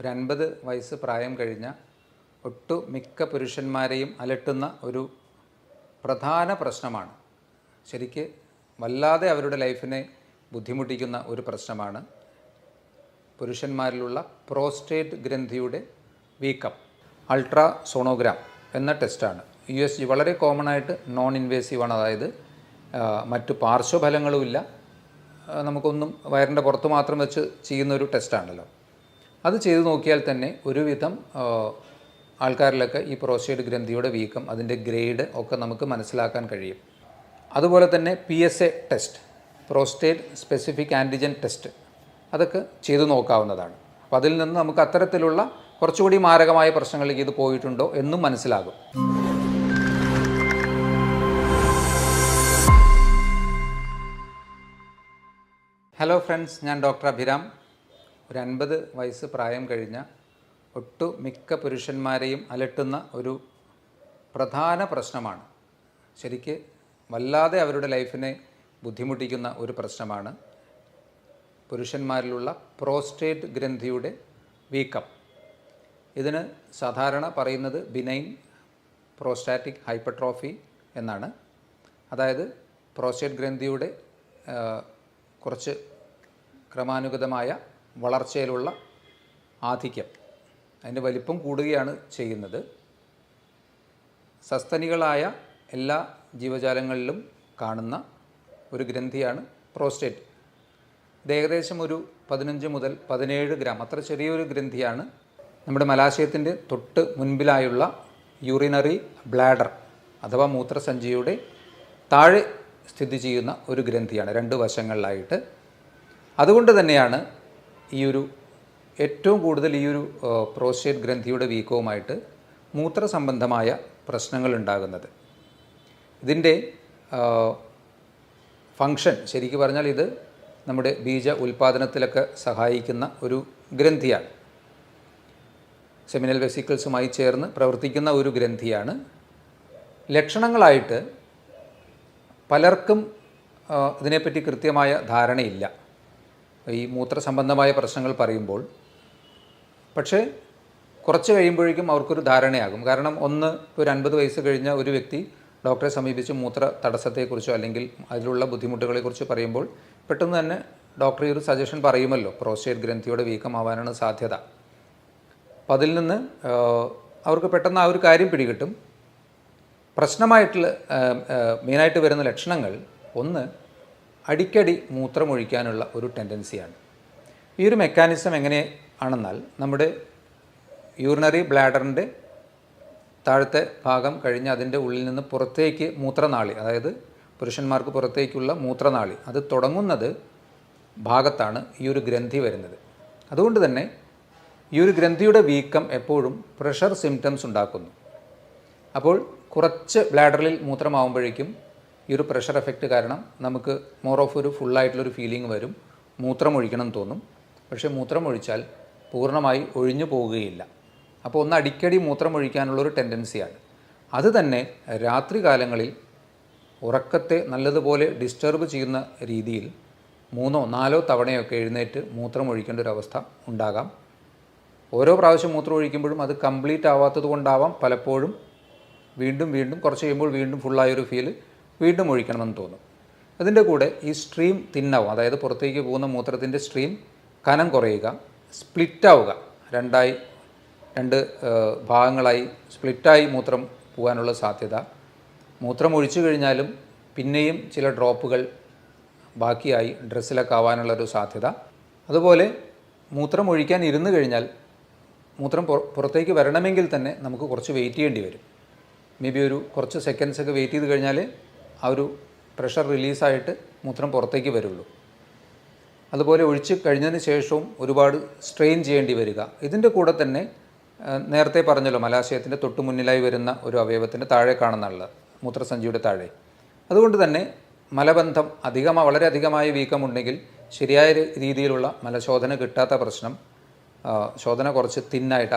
ഒരു 50 വയസ്സ് പ്രായം കഴിഞ്ഞ ഒട്ടുമിക്ക പുരുഷന്മാരെയും അലട്ടുന്ന ഒരു പ്രധാന പ്രശ്നമാണ്. ശരിക്ക് വല്ലാതെ അവരുടെ ലൈഫിനെ ബുദ്ധിമുട്ടിക്കുന്ന ഒരു പ്രശ്നമാണ് പുരുഷന്മാരിലുള്ള പ്രോസ്റ്റേറ്റ് ഗ്രന്ഥിയുടെ വീക്കം. അൾട്രാ സോണോഗ്രാം എന്ന ടെസ്റ്റാണ്. USG വളരെ കോമൺ ആയിട്ട് നോൺ ഇൻവേസീവാണ്. അതായത് മറ്റു പാർശ്വഫലങ്ങളുമില്ല, നമുക്കൊന്നും വയറിൻ്റെ പുറത്ത് മാത്രം വെച്ച് ചെയ്യുന്നൊരു ടെസ്റ്റാണല്ലോ. അത് ചെയ്തു നോക്കിയാൽ തന്നെ ഒരുവിധം ആൾക്കാരിലൊക്കെ ഈ പ്രോസ്റ്റേറ്റ് ഗ്രന്ഥിയുടെ വീക്കം, അതിൻ്റെ ഗ്രേഡ് ഒക്കെ നമുക്ക് മനസ്സിലാക്കാൻ കഴിയും. അതുപോലെ തന്നെ PSA test, prostate specific antigen test, അതൊക്കെ ചെയ്തു നോക്കാവുന്നതാണ്. അപ്പോൾ അതിൽ നിന്ന് നമുക്ക് അത്തരത്തിലുള്ള കുറച്ചുകൂടി മാരകമായ പ്രശ്നങ്ങളിലേക്ക് ഇത് പോയിട്ടുണ്ടോ എന്നും മനസ്സിലാകും. ഹലോ ഫ്രണ്ട്സ്, ഞാൻ ഡോക്ടർ അഭിരാം. ഒരു 50 വയസ്സ് പ്രായം കഴിഞ്ഞ ഒട്ടുമിക്ക പുരുഷന്മാരെയും അലട്ടുന്ന ഒരു പ്രധാന പ്രശ്നമാണ്. ശരിക്ക് വല്ലാതെ അവരുടെ ലൈഫിനെ ബുദ്ധിമുട്ടിക്കുന്ന ഒരു പ്രശ്നമാണ് പുരുഷന്മാരിലുള്ള പ്രോസ്റ്റേറ്റ് ഗ്രന്ഥിയുടെ വീക്കം. ഇതിന് സാധാരണ പറയുന്നത് ബിനൈൻ പ്രോസ്റ്റാറ്റിക് ഹൈപ്പർട്രോഫി എന്നാണ്. അതായത് പ്രോസ്റ്റേറ്റ് ഗ്രന്ഥിയുടെ കുറച്ച് ക്രമാനുഗതമായ വളർച്ചയിലുള്ള ആധിക്യം, അതിൻ്റെ വലിപ്പം കൂടുകയാണ് ചെയ്യുന്നത്. സസ്തനികളായ എല്ലാ ജീവജാലങ്ങളിലും കാണുന്ന ഒരു ഗ്രന്ഥിയാണ് പ്രോസ്റ്റേറ്റ്. ഇത് ഏകദേശം ഒരു 15 മുതൽ 17 ഗ്രാം, അത്ര ചെറിയൊരു ഗ്രന്ഥിയാണ്. നമ്മുടെ മലാശയത്തിൻ്റെ തൊട്ട് മുൻപിലായുള്ള യൂറിനറി ബ്ലാഡർ അഥവാ മൂത്രസഞ്ചിയുടെ താഴെ സ്ഥിതി ചെയ്യുന്ന ഒരു ഗ്രന്ഥിയാണ്, 2 വശങ്ങളിലായിട്ട്. അതുകൊണ്ട് തന്നെയാണ് ഏറ്റവും കൂടുതൽ ഈ ഒരു പ്രോസ്റ്റേറ്റ് ഗ്രന്ഥിയുടെ വീക്കവുമായിട്ട് മൂത്രസംബന്ധമായ പ്രശ്നങ്ങൾ ഉണ്ടാകുന്നത്. ഇതിൻ്റെ ഫങ്ഷൻ ശരിക്കും പറഞ്ഞാൽ ഇത് നമ്മുടെ ബീജ ഉൽപ്പാദനത്തിലൊക്കെ സഹായിക്കുന്ന ഒരു ഗ്രന്ഥിയാണ്. സെമിനൽ വെസിക്കിൾസുമായി ചേർന്ന് പ്രവർത്തിക്കുന്ന ഒരു ഗ്രന്ഥിയാണ്. ലക്ഷണങ്ങളായിട്ട് പലർക്കും ഇതിനെപ്പറ്റി കൃത്യമായ ധാരണയില്ല ഈ മൂത്രസംബന്ധമായ പ്രശ്നങ്ങൾ പറയുമ്പോൾ. പക്ഷേ കുറച്ച് കഴിയുമ്പോഴേക്കും അവർക്കൊരു ധാരണയാകും. കാരണം ഒരു 50 വയസ്സ് കഴിഞ്ഞ ഒരു വ്യക്തി ഡോക്ടറെ സമീപിച്ച് മൂത്ര തടസ്സത്തെക്കുറിച്ചോ അല്ലെങ്കിൽ അതിലുള്ള ബുദ്ധിമുട്ടുകളെക്കുറിച്ച് പറയുമ്പോൾ പെട്ടെന്ന് തന്നെ ഡോക്ടർ ഈ ഒരു സജഷൻ പറയുമല്ലോ, പ്രോസ്റ്റേറ്റ് ഗ്രന്ഥിയുടെ വീക്കമാവാനാണ് സാധ്യത. അപ്പോൾ അതിൽ നിന്ന് അവർക്ക് പെട്ടെന്ന് ആ ഒരു കാര്യം പിടികിട്ടും. പ്രശ്നമായിട്ടുള്ള മെയിനായിട്ട് വരുന്ന ലക്ഷണങ്ങൾ, ഒന്ന്, അടിക്കടി മൂത്രമൊഴിക്കാനുള്ള ഒരു ടെൻഡൻസിയാണ്. ഈ ഒരു മെക്കാനിസം എങ്ങനെയാണെന്നാൽ, നമ്മുടെ യൂറിനറി ബ്ലാഡറിൻ്റെ താഴത്തെ ഭാഗം കഴിഞ്ഞ് അതിൻ്റെ ഉള്ളിൽ നിന്ന് പുറത്തേക്ക് മൂത്രനാളി, അതായത് പുരുഷന്മാർക്ക് പുറത്തേക്കുള്ള മൂത്രനാളി, അത് തുടങ്ങുന്നത് ഭാഗത്താണ് ഈ ഒരു ഗ്രന്ഥി വരുന്നത്. അതുകൊണ്ട് തന്നെ ഈ ഒരു ഗ്രന്ഥിയുടെ വീക്കം എപ്പോഴും പ്രഷർ സിംറ്റംസ് ഉണ്ടാക്കുന്നു. അപ്പോൾ കുറച്ച് ബ്ലാഡറിൽ മൂത്രമാവുമ്പോഴേക്കും ഈ ഒരു പ്രഷർ എഫക്റ്റ് കാരണം നമുക്ക് മോർ ഓഫ് ഒരു ഫുള്ളായിട്ടുള്ളൊരു ഫീലിംഗ് വരും, മൂത്രമൊഴിക്കണം തോന്നും. പക്ഷേ മൂത്രമൊഴിച്ചാൽ പൂർണ്ണമായി ഒഴിഞ്ഞു പോവുകയില്ല. അപ്പോൾ അടിക്കടി മൂത്രമൊഴിക്കാനുള്ളൊരു ടെൻഡൻസിയാണ്. അത് തന്നെ രാത്രി കാലങ്ങളിൽ ഉറക്കത്തെ നല്ലതുപോലെ ഡിസ്റ്റർബ് ചെയ്യുന്ന രീതിയിൽ 3 or 4 തവണയൊക്കെ എഴുന്നേറ്റ് മൂത്രമൊഴിക്കേണ്ട ഒരു അവസ്ഥ ഉണ്ടാകാം. ഓരോ പ്രാവശ്യം മൂത്രം ഒഴിക്കുമ്പോഴും അത് കംപ്ലീറ്റ് ആവാത്തത് കൊണ്ടാവാം പലപ്പോഴും വീണ്ടും കുറച്ച് കഴിയുമ്പോൾ വീണ്ടും ഫുള്ളായൊരു ഫീല്, വീണ്ടും ഒഴിക്കണമെന്ന് തോന്നും. അതിൻ്റെ കൂടെ ഈ സ്ട്രീം തിന്നാവും, അതായത് പുറത്തേക്ക് പോകുന്ന മൂത്രത്തിൻ്റെ സ്ട്രീം കനം കുറയുക, സ്പ്ലിറ്റാവുക, 2 ഭാഗങ്ങളായി സ്പ്ലിറ്റായി മൂത്രം പോകാനുള്ള സാധ്യത. മൂത്രം ഒഴിച്ചു കഴിഞ്ഞാലും പിന്നെയും ചില ഡ്രോപ്പുകൾ ബാക്കിയായി ഡ്രസ്സിലൊക്കെ ആവാനുള്ളൊരു സാധ്യത. അതുപോലെ മൂത്രം ഒഴിക്കാൻ ഇരുന്ന് കഴിഞ്ഞാൽ മൂത്രം പുറത്തേക്ക് വരണമെങ്കിൽ തന്നെ നമുക്ക് കുറച്ച് വെയിറ്റ് ചെയ്യേണ്ടി വരും. മേ ബി കുറച്ച് സെക്കൻഡ്സൊക്കെ വെയിറ്റ് ചെയ്ത് കഴിഞ്ഞാൽ ആ ഒരു പ്രഷർ റിലീസായിട്ട് മൂത്രം പുറത്തേക്ക് വരുള്ളൂ. അതുപോലെ ഒഴിച്ച് കഴിഞ്ഞതിന് ശേഷവും ഒരുപാട് സ്ട്രെയിൻ ചെയ്യേണ്ടി വരിക. ഇതിൻ്റെ കൂടെ തന്നെ നേരത്തെ പറഞ്ഞല്ലോ, മലാശയത്തിൻ്റെ തൊട്ട് മുന്നിലായി വരുന്ന ഒരു അവയവത്തിൻ്റെ താഴെ കാണുന്നുള്ള മൂത്രസഞ്ചിയുടെ താഴെ. അതുകൊണ്ട് തന്നെ മലബന്ധം വളരെ അധികമായ വീക്കമുണ്ടെങ്കിൽ ശരിയായ രീതിയിലുള്ള മലശോധന കിട്ടാത്ത പ്രശ്നം, ശോധന കുറച്ച്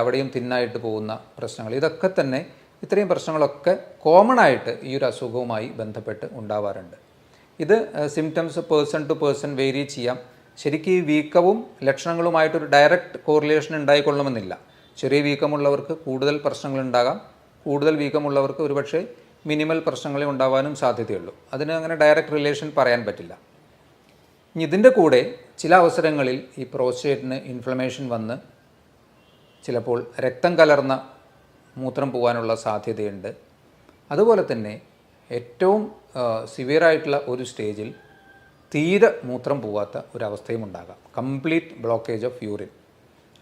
അവിടെയും തിന്നായിട്ട് പോകുന്ന പ്രശ്നങ്ങൾ, ഇതൊക്കെ തന്നെ ഇത്രയും പ്രശ്നങ്ങളൊക്കെ കോമൺ ആയിട്ട് ഈ ഒരു അസുഖവുമായി ബന്ധപ്പെട്ട് ഉണ്ടാവാറുണ്ട്. ഇത് symptoms person to person vary ചെയ്യാം. ശരിക്കും ഈ വീക്കവും ലക്ഷണങ്ങളുമായിട്ടൊരു ഡയറക്റ്റ് കോറിലേഷൻ ഉണ്ടായിക്കൊള്ളണമെന്നില്ല. ചെറിയ വീക്കമുള്ളവർക്ക് കൂടുതൽ പ്രശ്നങ്ങളുണ്ടാകാം, കൂടുതൽ വീക്കമുള്ളവർക്ക് ഒരുപക്ഷെ മിനിമൽ പ്രശ്നങ്ങളെ ഉണ്ടാവാനും സാധ്യതയുള്ളൂ. അതിന് അങ്ങനെ ഡയറക്റ്റ് റിലേഷൻ പറയാൻ പറ്റില്ല. ഇനി ഇതിൻ്റെ കൂടെ ചില അവസരങ്ങളിൽ ഈ പ്രോസ്റ്റേറ്റിന് ഇൻഫ്ലമേഷൻ വന്ന് ചിലപ്പോൾ രക്തം കലർന്ന മൂത്രം പോകാനുള്ള സാധ്യതയുണ്ട്. അതുപോലെ തന്നെ ഏറ്റവും സിവിയറായിട്ടുള്ള ഒരു സ്റ്റേജിൽ തീരെ മൂത്രം പോകാത്ത ഒരവസ്ഥയും ഉണ്ടാകാം, കംപ്ലീറ്റ് ബ്ലോക്കേജ് ഓഫ് യൂറിൻ,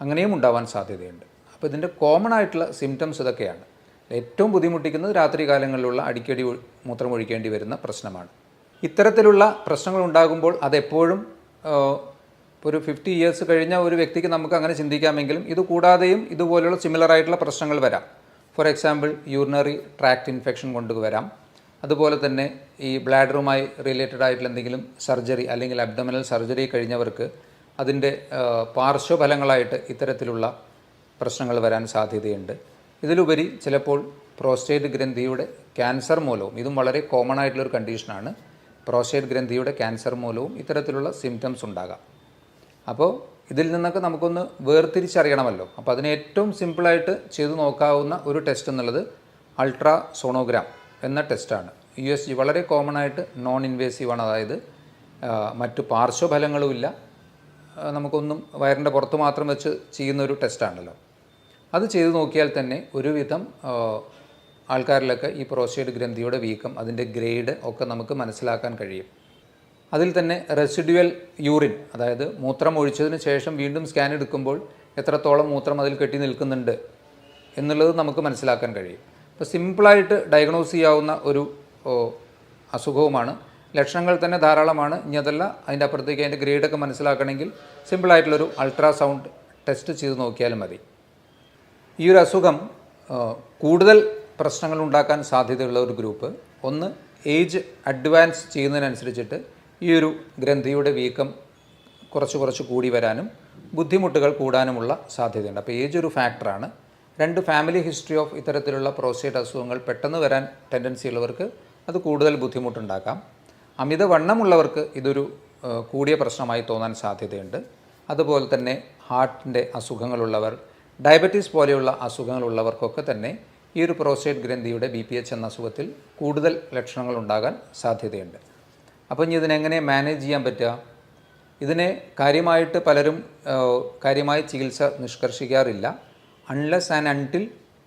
അങ്ങനെയും ഉണ്ടാവാൻ സാധ്യതയുണ്ട്. അപ്പോൾ ഇതിൻ്റെ കോമൺ ആയിട്ടുള്ള സിംറ്റംസ് ഇതൊക്കെയാണ്. ഏറ്റവും ബുദ്ധിമുട്ടിക്കുന്നത് രാത്രി കാലങ്ങളിലുള്ള അടിക്കടി മൂത്രം ഒഴിക്കേണ്ടി വരുന്ന പ്രശ്നമാണ്. ഇത്തരത്തിലുള്ള പ്രശ്നങ്ങൾ ഉണ്ടാകുമ്പോൾ അതെപ്പോഴും ഒരു 50 ഇയേഴ്സ് കഴിഞ്ഞ ഒരു വ്യക്തിക്ക് നമുക്ക് അങ്ങനെ ചിന്തിക്കാമെങ്കിലും ഇത് കൂടാതെയും ഇതുപോലെയുള്ള സിമിലറായിട്ടുള്ള പ്രശ്നങ്ങൾ വരാം. For example urinary tract infection കൊണ്ടുവരാം. അതുപോലെ തന്നെ ഈ ബ്ലാഡറുമായി റിലേറ്റഡ് ആയിട്ടുള്ള എന്തെങ്കിലും സർജറി അല്ലെങ്കിൽ അബ്ഡോമിനൽ സർജറി കഴിഞ്ഞവർക്ക് അതിൻ്റെ പാർശ്വഫലങ്ങളായിട്ട് ഇത്തരത്തിലുള്ള പ്രശ്നങ്ങൾ വരാൻ സാധ്യതയുണ്ട്. ഇതിലുപരി ചിലപ്പോൾ പ്രോസ്റ്റേറ്റ് ഗ്രന്ഥിയുടെ ക്യാൻസർ മൂലവും, ഇതും വളരെ കോമൺ ആയിട്ടുള്ളൊരു കണ്ടീഷനാണ്, പ്രോസ്റ്റേറ്റ് ഗ്രന്ഥിയുടെ ക്യാൻസർ മൂലവും ഇത്തരത്തിലുള്ള സിംറ്റംസ് ഉണ്ടാകാം. അപ്പോൾ ഇതിൽ നിന്നൊക്കെ നമുക്കൊന്ന് വേർതിരിച്ചറിയണമല്ലോ. അപ്പോൾ അതിന് ഏറ്റവും സിമ്പിളായിട്ട് ചെയ്തു നോക്കാവുന്ന ഒരു ടെസ്റ്റ് എന്നുള്ളത് അൾട്രാ സോണോഗ്രാം എന്ന ടെസ്റ്റാണ്. USG വളരെ കോമൺ ആയിട്ട് നോൺ ഇൻവേസീവാണ്. അതായത് മറ്റു പാർശ്വഫലങ്ങളുമില്ല, നമുക്കൊന്നും വയറിൻ്റെ പുറത്ത് മാത്രം വെച്ച് ചെയ്യുന്നൊരു ടെസ്റ്റാണല്ലോ. അത് ചെയ്തു നോക്കിയാൽ തന്നെ ഒരുവിധം ആൾക്കാരിലൊക്കെ ഈ പ്രോസ്റ്റേറ്റ് ഗ്രന്ഥിയുടെ വീക്കം, അതിൻ്റെ ഗ്രേഡ് ഒക്കെ നമുക്ക് മനസ്സിലാക്കാൻ കഴിയും. അതിൽ തന്നെ റെസിഡ്യുവൽ യൂറിൻ, അതായത് മൂത്രം ഒഴിച്ചതിന് ശേഷം വീണ്ടും സ്കാൻ എടുക്കുമ്പോൾ എത്രത്തോളം മൂത്രം അതിൽ കെട്ടി നിൽക്കുന്നുണ്ട് എന്നുള്ളത് നമുക്ക് മനസ്സിലാക്കാൻ കഴിയും. അപ്പോൾ സിമ്പിളായിട്ട് ഡയഗ്നോസ് ചെയ്യാവുന്ന ഒരു അസുഖവുമാണ്. ലക്ഷണങ്ങൾ തന്നെ ധാരാളമാണ്. ഇനി അതല്ല അതിൻ്റെ അപ്പുറത്തേക്ക് അതിൻ്റെ ഗ്രേഡൊക്കെ മനസ്സിലാക്കണമെങ്കിൽ സിമ്പിളായിട്ടുള്ളൊരു അൾട്രാസൗണ്ട് ടെസ്റ്റ് ചെയ്ത് നോക്കിയാലും മതി. ഈ ഒരു അസുഖം കൂടുതൽ പ്രശ്നങ്ങൾ ഉണ്ടാക്കാൻ സാധ്യതയുള്ള ഒരു ഗ്രൂപ്പ്, ഒന്ന് ഏജ് അഡ്വാൻസ് ചെയ്യുന്നതിനനുസരിച്ചിട്ട് ഈ ഒരു ഗ്രന്ഥിയുടെ വീക്കം കുറച്ച് കൂടി വരാനും ബുദ്ധിമുട്ടുകൾ കൂടാനുമുള്ള സാധ്യതയുണ്ട്. അപ്പോൾ ഏജ് ഒരു ഫാക്ടറാണ്. 2, ഫാമിലി ഹിസ്റ്ററി ഓഫ് ഇത്തരത്തിലുള്ള പ്രോസ്റ്റേറ്റ് അസുഖങ്ങൾ പെട്ടെന്ന് വരാൻ ടെൻഡൻസി ഉള്ളവർക്ക് അത് കൂടുതൽ ബുദ്ധിമുട്ടുണ്ടാക്കാം. അമിതവണ്ണമുള്ളവർക്ക് ഇതൊരു കൂടിയ പ്രശ്നമായി തോന്നാൻ സാധ്യതയുണ്ട്. അതുപോലെ തന്നെ ഹാർട്ടിൻ്റെ അസുഖങ്ങളുള്ളവർ, ഡയബറ്റീസ് പോലെയുള്ള അസുഖങ്ങളുള്ളവർക്കൊക്കെ തന്നെ ഈ ഒരു പ്രോസ്റ്റേറ്റ് ഗ്രന്ഥിയുടെ BPH എന്ന അസുഖത്തിൽ കൂടുതൽ ലക്ഷണങ്ങൾ ഉണ്ടാകാൻ സാധ്യതയുണ്ട്. അപ്പോൾ ഇനി ഇതിനെങ്ങനെ മാനേജ് ചെയ്യാൻ പറ്റുക? ഇതിനെ കാര്യമായിട്ട് പലരും കാര്യമായ ചികിത്സ നിഷ്കർഷിക്കാറില്ല. അൺലെസ് ആൻഡ് അൺടിൽ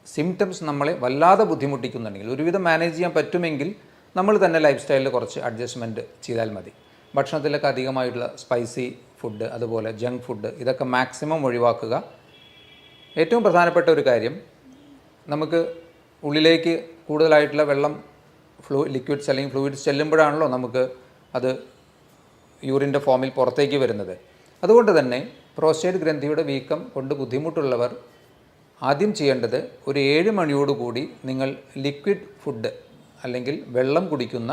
സിംറ്റംസ് നമ്മളെ വല്ലാതെ ബുദ്ധിമുട്ടിക്കുന്നുണ്ടെങ്കിൽ, ഒരുവിധം മാനേജ് ചെയ്യാൻ പറ്റുമെങ്കിൽ നമ്മൾ തന്നെ ലൈഫ് സ്റ്റൈലിൽ കുറച്ച് അഡ്ജസ്റ്റ്മെൻറ്റ് ചെയ്താൽ മതി. ഭക്ഷണത്തിലൊക്കെ അധികമായിട്ടുള്ള സ്പൈസി ഫുഡ്, അതുപോലെ ജങ്ക് ഫുഡ്, ഇതൊക്കെ മാക്സിമം ഒഴിവാക്കുക. ഏറ്റവും പ്രധാനപ്പെട്ട ഒരു കാര്യം, നമുക്ക് ഉള്ളിലേക്ക് കൂടുതലായിട്ടുള്ള വെള്ളം ലിക്വിഡ്സ് അല്ലെങ്കിൽ ഫ്ലൂയിഡ്സ് ചെല്ലുമ്പോഴാണല്ലോ നമുക്ക് അത് യൂറിൻ്റെ ഫോമിൽ പുറത്തേക്ക് വരുന്നത്. അതുകൊണ്ട് തന്നെ പ്രോസ്റ്റേറ്റ് ഗ്രന്ഥിയുടെ വീക്കം കൊണ്ട് ബുദ്ധിമുട്ടുള്ളവർ ആദ്യം ചെയ്യേണ്ടത് ഒരു 7 മണിയോടുകൂടി നിങ്ങൾ ലിക്വിഡ് ഫുഡ് അല്ലെങ്കിൽ വെള്ളം കുടിക്കുന്ന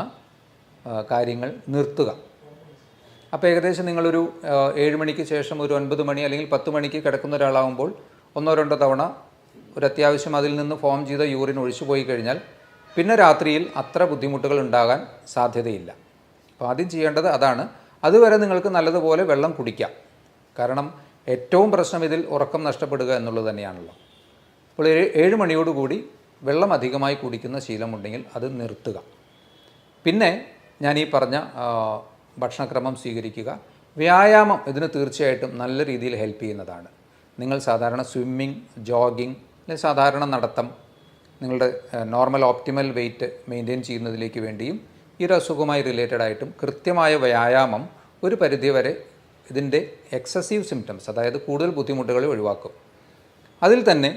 കാര്യങ്ങൾ നിർത്തുക. അപ്പോൾ ഏകദേശം നിങ്ങളൊരു 7 മണിക്ക് ശേഷം ഒരു 9 മണി അല്ലെങ്കിൽ 10 മണിക്ക് കിടക്കുന്ന ഒരാളാകുമ്പോൾ 1-2 തവണ ഒരു അത്യാവശ്യം അതിൽ നിന്ന് ഫോം ചെയ്ത യൂറിൻ ഒഴിച്ചു പോയി കഴിഞ്ഞാൽ പിന്നെ രാത്രിയിൽ അത്ര ബുദ്ധിമുട്ടുകൾ ഉണ്ടാകാൻ സാധ്യതയില്ല. അപ്പോൾ ആദ്യം ചെയ്യേണ്ടത് അതാണ്. അതുവരെ നിങ്ങൾക്ക് നല്ലതുപോലെ വെള്ളം കുടിക്കാം. കാരണം ഏറ്റവും പ്രശ്നം ഇതിൽ ഉറക്കം നഷ്ടപ്പെടുക എന്നുള്ളത് തന്നെയാണല്ലോ. അപ്പോൾ 7 മണിയോടുകൂടി വെള്ളം അധികമായി കുടിക്കുന്ന ശീലമുണ്ടെങ്കിൽ അത് നിർത്തുക. പിന്നെ ഞാൻ ഈ പറഞ്ഞ ഭക്ഷണക്രമം സ്വീകരിക്കുക. വ്യായാമം ഇതിന് തീർച്ചയായിട്ടും നല്ല രീതിയിൽ ഹെൽപ്പ് ചെയ്യുന്നതാണ്. നിങ്ങൾ സാധാരണ സ്വിമ്മിങ്, ജോഗിങ്, അല്ലെങ്കിൽ സാധാരണ നടത്തം, നിങ്ങളുടെ നോർമൽ ഓപ്റ്റിമൽ വെയ്റ്റ് മെയിൻറ്റെയിൻ ചെയ്യുന്നതിലേക്ക് വേണ്ടിയും ഈ ഒരു അസുഖവുമായി റിലേറ്റഡ് ആയിട്ടും കൃത്യമായ വ്യായാമം ഒരു പരിധിവരെ ഇതിൻ്റെ എക്സസീവ് സിംറ്റംസ്, അതായത് കൂടുതൽ ബുദ്ധിമുട്ടുകൾ ഒഴിവാക്കും. അതിൽ തന്നെ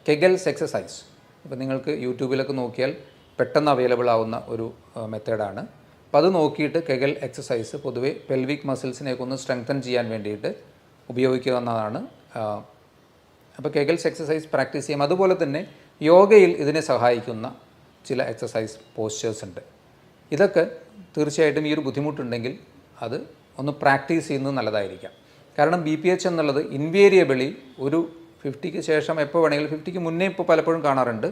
കെഗൽസ് എക്സസൈസ്, ഇപ്പോൾ നിങ്ങൾക്ക് യൂട്യൂബിലൊക്കെ നോക്കിയാൽ പെട്ടെന്ന് അവൈലബിൾ ആവുന്ന ഒരു മെത്തേഡാണ്. അപ്പോൾ അത് നോക്കിയിട്ട് കെഗൽ എക്സസൈസ് പൊതുവേ പെൽവിക് മസിൽസിനെയൊക്കെ ഒന്ന് സ്ട്രെങ്തൻ ചെയ്യാൻ വേണ്ടിയിട്ട് ഉപയോഗിക്കാവുന്നതാണ്. അപ്പോൾ കെഗൽസ് എക്സസൈസ് പ്രാക്ടീസ് ചെയ്യാം. അതുപോലെ തന്നെ യോഗയിൽ ഇതിനെ സഹായിക്കുന്ന ചില എക്സസൈസ് പോസ്ചേഴ്സ് ഉണ്ട്. ഇതൊക്കെ തീർച്ചയായിട്ടും ഈ ഒരു ബുദ്ധിമുട്ടുണ്ടെങ്കിൽ അത് ഒന്ന് പ്രാക്ടീസ് ചെയ്യുന്നത് നല്ലതായിരിക്കാം. കാരണം BPH എന്നുള്ളത് ഇൻവേരിയബിളി ഒരു 50ക്ക് ശേഷം എപ്പോൾ വേണമെങ്കിലും, 50ക്ക് മുന്നേ ഇപ്പോൾ പലപ്പോഴും കാണാറുണ്ട്,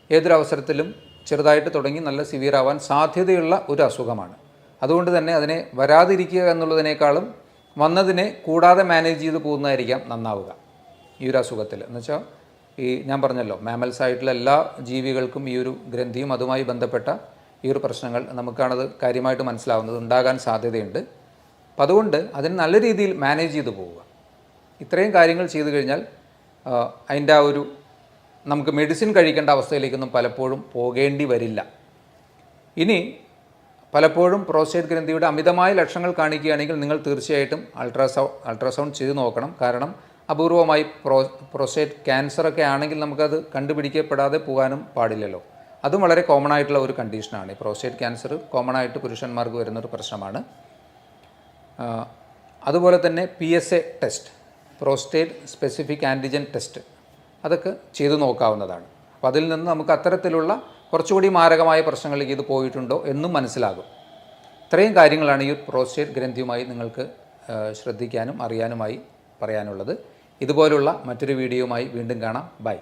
ഏതൊരവസരത്തിലും ചെറുതായിട്ട് തുടങ്ങി നല്ല സിവിയർ ആവാൻ സാധ്യതയുള്ള ഒരു അസുഖമാണ്. അതുകൊണ്ട് തന്നെ അതിനെ വരാതിരിക്കുക എന്നുള്ളതിനേക്കാളും വന്നതിനെ കൂടാതെ മാനേജ് ചെയ്ത് പോകുന്നതായിരിക്കാം നന്നാവുക ഈ ഒരു അസുഖത്തിൽ. എന്നുവെച്ചാൽ ഈ ഞാൻ പറഞ്ഞല്ലോ, മാമൽസ് ആയിട്ടുള്ള എല്ലാ ജീവികൾക്കും ഈ ഒരു ഗ്രന്ഥിയും അതുമായി ബന്ധപ്പെട്ട ഈ ഒരു പ്രശ്നങ്ങൾ നമുക്കാണത് കാര്യമായിട്ട് മനസ്സിലാവുന്നത്, ഉണ്ടാകാൻ സാധ്യതയുണ്ട്. അപ്പം അതുകൊണ്ട് അതിന് നല്ല രീതിയിൽ മാനേജ് ചെയ്ത് പോവുക. ഇത്രയും കാര്യങ്ങൾ ചെയ്തു കഴിഞ്ഞാൽ അതിൻ്റെ ആ ഒരു നമുക്ക് മെഡിസിൻ കഴിക്കേണ്ട അവസ്ഥയിലേക്കൊന്നും പലപ്പോഴും പോകേണ്ടി വരില്ല. ഇനി പലപ്പോഴും പ്രോസ്റ്റേറ്റ് ഗ്രന്ഥിയുടെ അമിതമായ ലക്ഷണങ്ങൾ കാണിക്കുകയാണെങ്കിൽ നിങ്ങൾ തീർച്ചയായിട്ടും അൾട്രാസൗണ്ട് ചെയ്ത് നോക്കണം. കാരണം അപൂർവമായി പ്രോസ്റ്റേറ്റ് ക്യാൻസറൊക്കെ ആണെങ്കിൽ നമുക്കത് കണ്ടുപിടിക്കപ്പെടാതെ പോകാനും പാടില്ലല്ലോ. അതും വളരെ കോമൺ ആയിട്ടുള്ള ഒരു കണ്ടീഷനാണ്. ഈ പ്രോസ്റ്റേറ്റ് ക്യാൻസർ കോമൺ ആയിട്ട് പുരുഷന്മാർക്ക് വരുന്നൊരു പ്രശ്നമാണ്. അതുപോലെ തന്നെ PSA test, prostate specific antigen test, അതൊക്കെ ചെയ്തു നോക്കാവുന്നതാണ്. അപ്പോൾ അതിൽ നിന്ന് നമുക്ക് അത്തരത്തിലുള്ള കുറച്ചുകൂടി മാരകമായ പ്രശ്നങ്ങളിലേക്ക് ഇത് പോയിട്ടുണ്ടോ എന്നും മനസ്സിലാകും. ഇത്രയും കാര്യങ്ങളാണ് ഈ പ്രോസ്റ്റേറ്റ് ഗ്രന്ഥിയുമായി നിങ്ങൾക്ക് ശ്രദ്ധിക്കാനും അറിയാനുമായി പറയാനുള്ളത്. ഇതുപോലുള്ള മറ്റൊരു വീഡിയോയുമായി വീണ്ടും കാണാം. ബൈ.